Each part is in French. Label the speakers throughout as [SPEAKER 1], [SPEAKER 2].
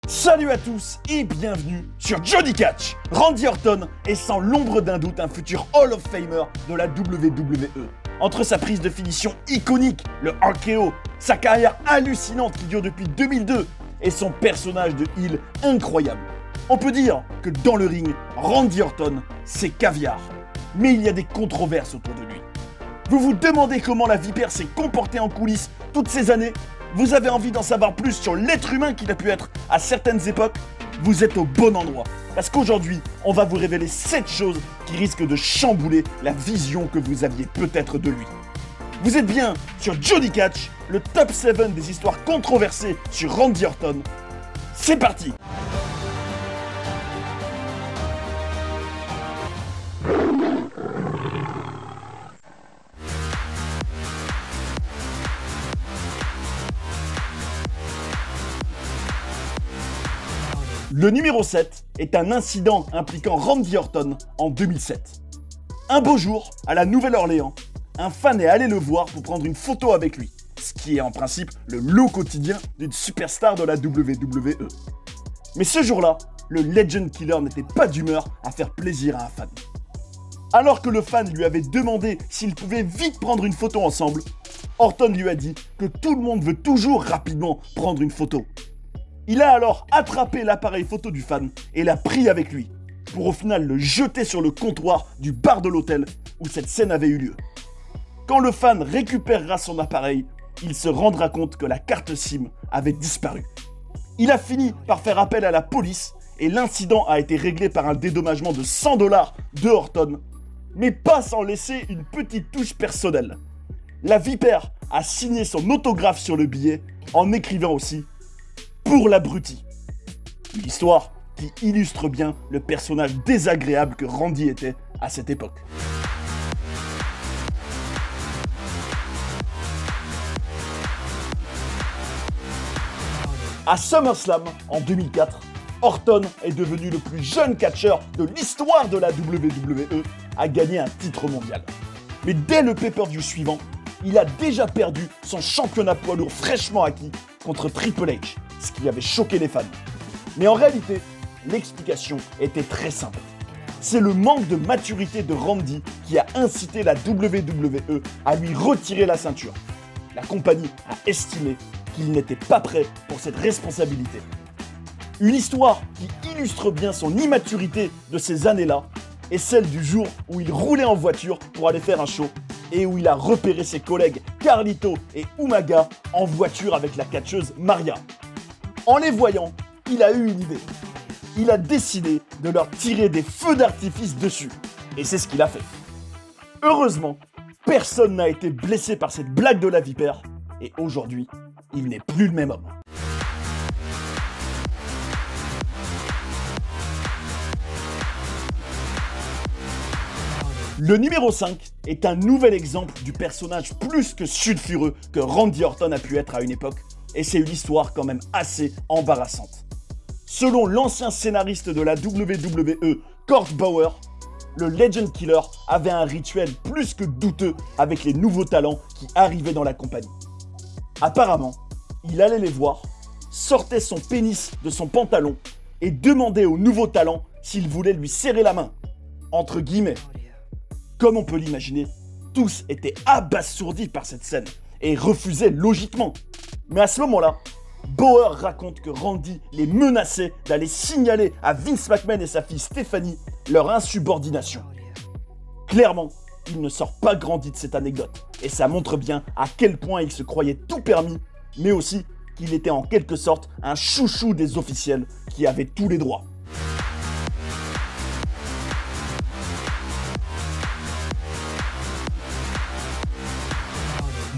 [SPEAKER 1] Salut à tous et bienvenue sur Johnny Catch. Randy Orton est sans l'ombre d'un doute un futur Hall of Famer de la WWE. Entre sa prise de finition iconique, le RKO, sa carrière hallucinante qui dure depuis 2002 et son personnage de heel incroyable. On peut dire que dans le ring, Randy Orton, c'est caviar. Mais il y a des controverses autour de lui. Vous vous demandez comment la vipère s'est comportée en coulisses toutes ces années ? Vous avez envie d'en savoir plus sur l'être humain qu'il a pu être à certaines époques ? Vous êtes au bon endroit. Parce qu'aujourd'hui, on va vous révéler 7 choses qui risquent de chambouler la vision que vous aviez peut-être de lui. Vous êtes bien sur Johnny Catch, le top 7 des histoires controversées sur Randy Orton. C'est parti! Le numéro 7 est un incident impliquant Randy Orton en 2007. Un beau jour, à la Nouvelle-Orléans, un fan est allé le voir pour prendre une photo avec lui, ce qui est en principe le lot quotidien d'une superstar de la WWE. Mais ce jour-là, le Legend Killer n'était pas d'humeur à faire plaisir à un fan. Alors que le fan lui avait demandé s'il pouvait vite prendre une photo ensemble, Orton lui a dit que tout le monde veut toujours rapidement prendre une photo. Il a alors attrapé l'appareil photo du fan et l'a pris avec lui, pour au final le jeter sur le comptoir du bar de l'hôtel où cette scène avait eu lieu. Quand le fan récupérera son appareil, il se rendra compte que la carte SIM avait disparu. Il a fini par faire appel à la police et l'incident a été réglé par un dédommagement de 100 $ de Orton, mais pas sans laisser une petite touche personnelle. La vipère a signé son autographe sur le billet en écrivant aussi pour l'abruti. Une histoire qui illustre bien le personnage désagréable que Randy était à cette époque. À SummerSlam en 2004, Orton est devenu le plus jeune catcheur de l'histoire de la WWE à gagner un titre mondial. Mais dès le pay-per-view suivant, il a déjà perdu son championnat poids lourd fraîchement acquis contre Triple H, ce qui avait choqué les fans. Mais en réalité, l'explication était très simple. C'est le manque de maturité de Randy qui a incité la WWE à lui retirer la ceinture. La compagnie a estimé qu'il n'était pas prêt pour cette responsabilité. Une histoire qui illustre bien son immaturité de ces années-là est celle du jour où il roulait en voiture pour aller faire un show et où il a repéré ses collègues Carlito et Umaga en voiture avec la catcheuse Maria. En les voyant, il a eu une idée. Il a décidé de leur tirer des feux d'artifice dessus. Et c'est ce qu'il a fait. Heureusement, personne n'a été blessé par cette blague de la vipère. Et aujourd'hui, il n'est plus le même homme. Le numéro 5 est un nouvel exemple du personnage plus que sulfureux que Randy Orton a pu être à une époque. Et c'est une histoire quand même assez embarrassante. Selon l'ancien scénariste de la WWE, Kurt Bauer, le Legend Killer avait un rituel plus que douteux avec les nouveaux talents qui arrivaient dans la compagnie. Apparemment, il allait les voir, sortait son pénis de son pantalon et demandait aux nouveaux talents s'ils voulaient lui serrer la main. Entre guillemets. Comme on peut l'imaginer, tous étaient abasourdis par cette scène et refusaient logiquement. Mais à ce moment-là, Bauer raconte que Randy les menaçait d'aller signaler à Vince McMahon et sa fille Stephanie leur insubordination. Clairement, il ne sort pas grandi de cette anecdote. Et ça montre bien à quel point il se croyait tout permis, mais aussi qu'il était en quelque sorte un chouchou des officiels qui avaient tous les droits.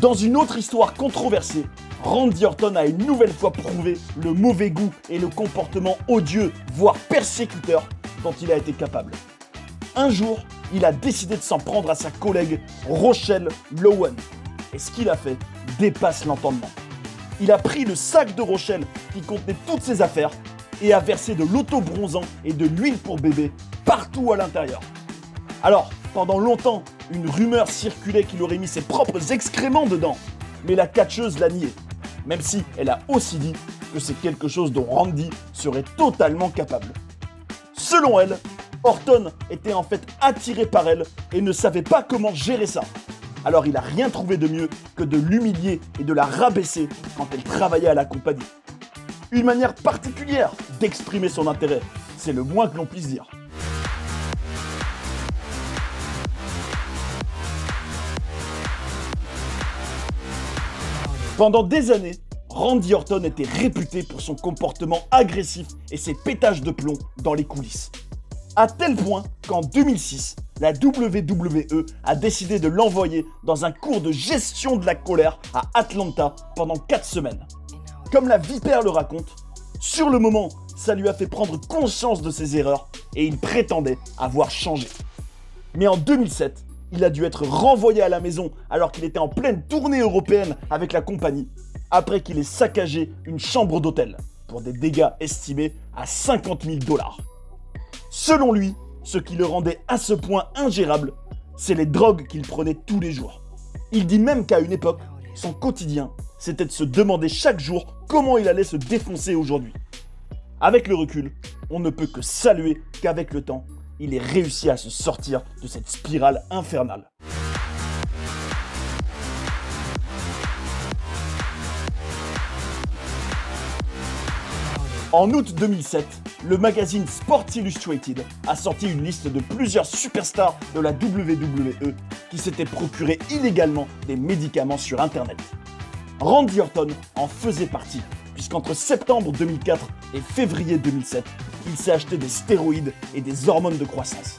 [SPEAKER 1] Dans une autre histoire controversée, Randy Orton a une nouvelle fois prouvé le mauvais goût et le comportement odieux, voire persécuteur, dont il a été capable. Un jour, il a décidé de s'en prendre à sa collègue Rochelle Lowen. Et ce qu'il a fait dépasse l'entendement. Il a pris le sac de Rochelle qui contenait toutes ses affaires et a versé de l'auto-bronzant et de l'huile pour bébé partout à l'intérieur. Alors, pendant longtemps, une rumeur circulait qu'il aurait mis ses propres excréments dedans. Mais la catcheuse l'a nié, même si elle a aussi dit que c'est quelque chose dont Randy serait totalement capable. Selon elle, Orton était en fait attiré par elle et ne savait pas comment gérer ça. Alors il n'a rien trouvé de mieux que de l'humilier et de la rabaisser quand elle travaillait à la compagnie. Une manière particulière d'exprimer son intérêt, c'est le moins que l'on puisse dire. Pendant des années, Randy Orton était réputé pour son comportement agressif et ses pétages de plomb dans les coulisses. À tel point qu'en 2006, la WWE a décidé de l'envoyer dans un cours de gestion de la colère à Atlanta pendant 4 semaines. Comme la Vipère le raconte, sur le moment, ça lui a fait prendre conscience de ses erreurs et il prétendait avoir changé. Mais en 2007, il a dû être renvoyé à la maison alors qu'il était en pleine tournée européenne avec la compagnie, après qu'il ait saccagé une chambre d'hôtel pour des dégâts estimés à 50 000 $. Selon lui, ce qui le rendait à ce point ingérable, c'est les drogues qu'il prenait tous les jours. Il dit même qu'à une époque, son quotidien, c'était de se demander chaque jour comment il allait se défoncer aujourd'hui. Avec le recul, on ne peut que saluer qu'avec le temps, il ait réussi à se sortir de cette spirale infernale. En août 2007, le magazine Sports Illustrated a sorti une liste de plusieurs superstars de la WWE qui s'étaient procurés illégalement des médicaments sur Internet. Randy Orton en faisait partie, puisqu'entre septembre 2004 et février 2007, il s'est acheté des stéroïdes et des hormones de croissance.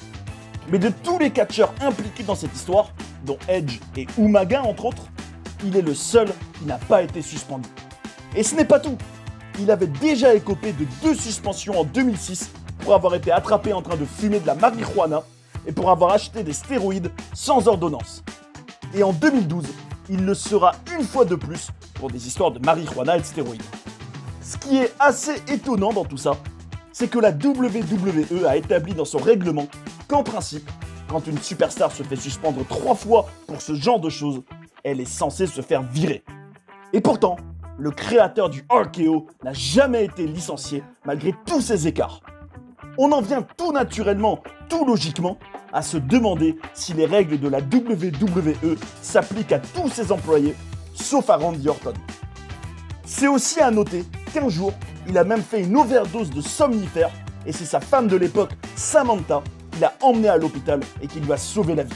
[SPEAKER 1] Mais de tous les catcheurs impliqués dans cette histoire, dont Edge et Umaga entre autres, il est le seul qui n'a pas été suspendu. Et ce n'est pas tout. Il avait déjà écopé de 2 suspensions en 2006 pour avoir été attrapé en train de fumer de la marijuana et pour avoir acheté des stéroïdes sans ordonnance. Et en 2012, il le sera une fois de plus pour des histoires de marijuana et de stéroïdes. Ce qui est assez étonnant dans tout ça, c'est que la WWE a établi dans son règlement qu'en principe, quand une superstar se fait suspendre 3 fois pour ce genre de choses, elle est censée se faire virer. Et pourtant, le créateur du RKO n'a jamais été licencié malgré tous ces écarts. On en vient tout naturellement, tout logiquement, à se demander si les règles de la WWE s'appliquent à tous ses employés, sauf à Randy Orton. C'est aussi à noter qu'un jour, il a même fait une overdose de somnifères et c'est sa femme de l'époque, Samantha, qui l'a emmené à l'hôpital et qui lui a sauvé la vie.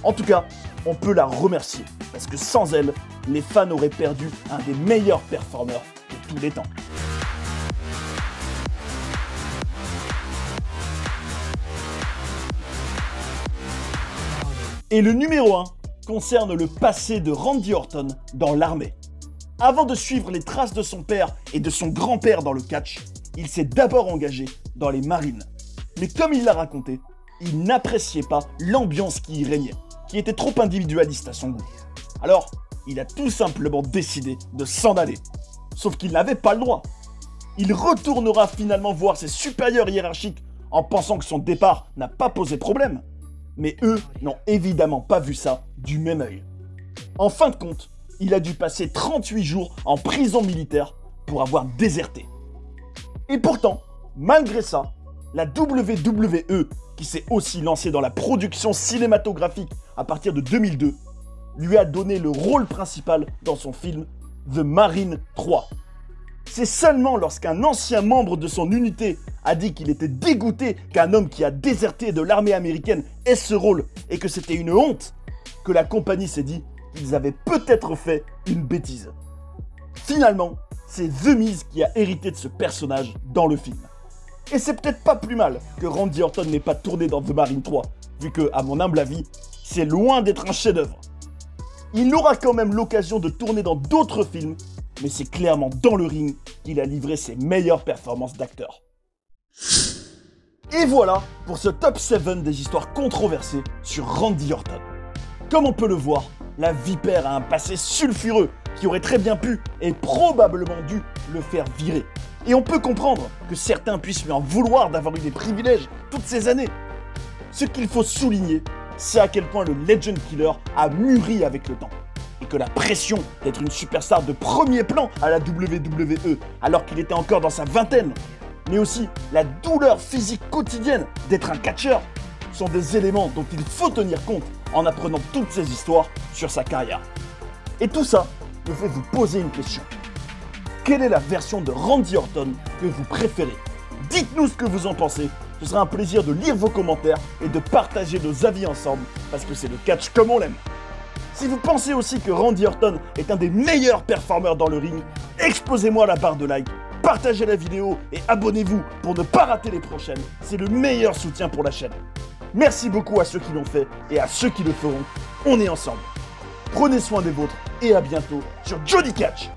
[SPEAKER 1] En tout cas, on peut la remercier, parce que sans elle, les fans auraient perdu un des meilleurs performeurs de tous les temps. Et le numéro 1 concerne le passé de Randy Orton dans l'armée. Avant de suivre les traces de son père et de son grand-père dans le catch, il s'est d'abord engagé dans les marines. Mais comme il l'a raconté, il n'appréciait pas l'ambiance qui y régnait, qui était trop individualiste à son goût. Alors, il a tout simplement décidé de s'en aller. Sauf qu'il n'avait pas le droit. Il retournera finalement voir ses supérieurs hiérarchiques en pensant que son départ n'a pas posé problème. Mais eux n'ont évidemment pas vu ça du même œil. En fin de compte, il a dû passer 38 jours en prison militaire pour avoir déserté. Et pourtant, malgré ça, la WWE, qui s'est aussi lancée dans la production cinématographique à partir de 2002, lui a donné le rôle principal dans son film The Marine 3. C'est seulement lorsqu'un ancien membre de son unité a dit qu'il était dégoûté qu'un homme qui a déserté de l'armée américaine ait ce rôle et que c'était une honte, que la compagnie s'est dit qu'ils avaient peut-être fait une bêtise. Finalement, c'est The Miz qui a hérité de ce personnage dans le film. Et c'est peut-être pas plus mal que Randy Orton n'ait pas tourné dans The Marine 3, vu que, à mon humble avis, c'est loin d'être un chef-d'œuvre. Il aura quand même l'occasion de tourner dans d'autres films, mais c'est clairement dans le ring qu'il a livré ses meilleures performances d'acteur. Et voilà pour ce top 7 des histoires controversées sur Randy Orton. Comme on peut le voir, la Vipère a un passé sulfureux qui aurait très bien pu et probablement dû le faire virer. Et on peut comprendre que certains puissent lui en vouloir d'avoir eu des privilèges toutes ces années. Ce qu'il faut souligner, c'est à quel point le Legend Killer a mûri avec le temps. et que la pression d'être une superstar de premier plan à la WWE alors qu'il était encore dans sa vingtaine, mais aussi la douleur physique quotidienne d'être un catcheur, sont des éléments dont il faut tenir compte en apprenant toutes ces histoires sur sa carrière. Et tout ça me fait vous poser une question. Quelle est la version de Randy Orton que vous préférez? Dites-nous ce que vous en pensez. Ce sera un plaisir de lire vos commentaires et de partager nos avis ensemble parce que c'est le catch comme on l'aime. Si vous pensez aussi que Randy Orton est un des meilleurs performeurs dans le ring, explosez-moi la barre de like, partagez la vidéo et abonnez-vous pour ne pas rater les prochaines. C'est le meilleur soutien pour la chaîne. Merci beaucoup à ceux qui l'ont fait et à ceux qui le feront. On est ensemble. Prenez soin des vôtres et à bientôt sur Johnny Catch.